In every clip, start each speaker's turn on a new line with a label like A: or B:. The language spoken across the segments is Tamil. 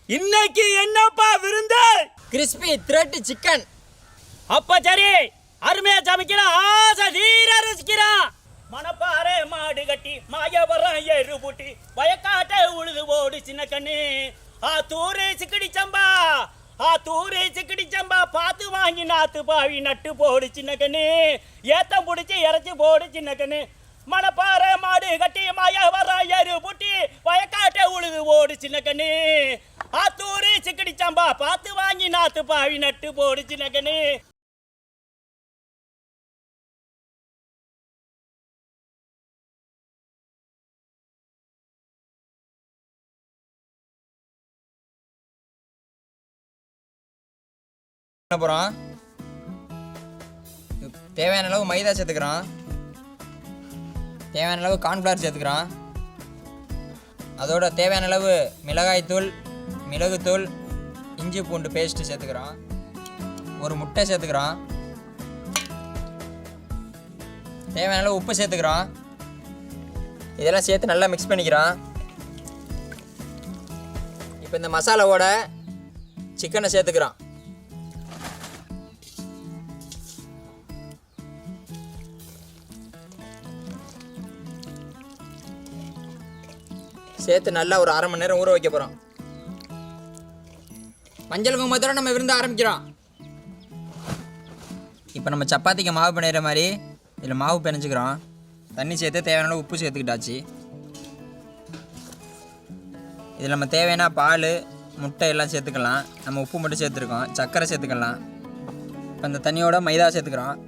A: இன்னைக்கு என்னப்பா விருந்து?
B: Crispy thread chicken.
A: அப்ப சரி, அருமையா சமைக்கிறான், ஆசை தீர ருசிக்கிறான். மணப்பாறை மாடு கட்டி மாயவரம் எரு பூட்டி வயக்காட்டை உழுது ஓடு சின்ன கண்ணு. ஆத்தூரு சிக்கடி சம்பா, ஆத்தூரு சிக்கடி சம்பா பார்த்து வாங்கி நாத்து பாவி நட்டு போடு சின்ன கண்ணு. ஏத்தம் பிடிச்சி இறச்சி போடு சின்ன கண்ணு. மணப்பாறை மாடு கட்டி மாயவரம் எரு பூட்டி வயக்காட்டை உழுது ஓடு சின்ன கண்ணு. ஆத்தூரு சிக்கடி சம்பா பார்த்து வாங்கி நாத்து பாவி நட்டு போடு சின்ன கண்ணு.
B: போகிறோம். தேவையான அளவு மைதா சேர்த்துக்கிறோம். தேவையான அளவு கார்ன்ஃப்ளவர் சேர்த்துக்கிறோம். அதோட தேவையான அளவு மிளகாய்த்தூள், மிளகுத்தூள், இஞ்சி பூண்டு பேஸ்ட்டு சேர்த்துக்கிறோம். ஒரு முட்டை சேர்த்துக்கிறோம். தேவையான அளவு உப்பு சேர்த்துக்கிறோம். இதெல்லாம் சேர்த்து நல்லா மிக்ஸ் பண்ணிக்கிறோம். இப்போ இந்த மசாலாவோட சிக்கனை சேர்த்துக்கிறோம். சேர்த்து நல்லா ஒரு அரை மணி நேரம் ஊற வைக்க போகிறோம். மஞ்சள் குங்குமத்தோட நம்ம விருந்து ஆரம்பிக்கிறோம். இப்போ நம்ம சப்பாத்திக்கு மாவு பிணைகிற மாதிரி இதில் மாவு பிணைஞ்சிக்கிறோம். தண்ணி சேர்த்து தேவையான உப்பு சேர்த்துக்கிட்டாச்சு. இதில் நம்ம தேவையான பால், முட்டை எல்லாம் சேர்த்துக்கலாம். நம்ம உப்பு மட்டும் சேர்த்துருக்கோம். சர்க்கரை சேர்த்துக்கலாம். இப்போ இந்த தண்ணியோட மைதா சேர்த்துக்கிறோம்.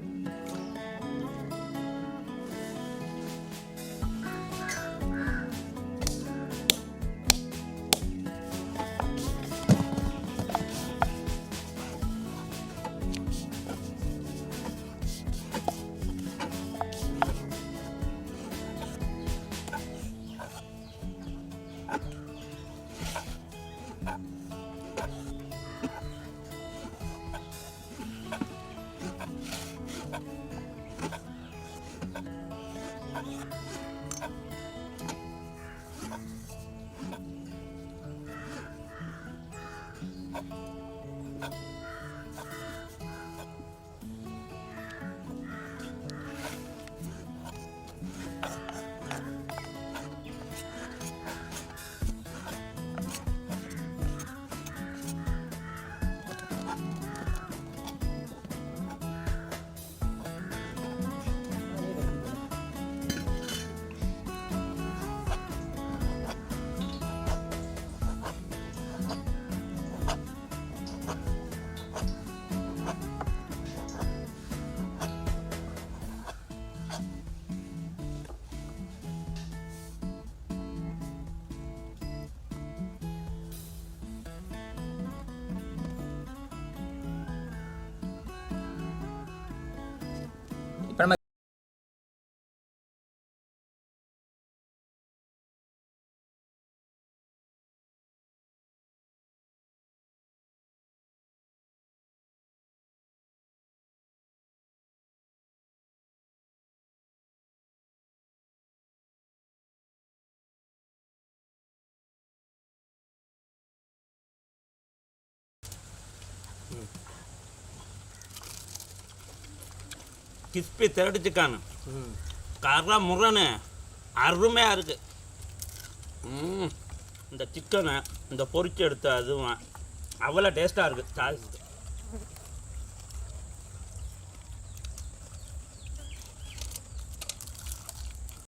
B: இப்போ நம்ம
A: கிறிஸ்பி த்ரெட் சிக்கன் கரை முரணு அருமையாக இருக்குது. இந்த சிக்கனை இந்த பொரிச்சு எடுத்த அதுவும் அவ்வளோ டேஸ்ட்டாக இருக்குது.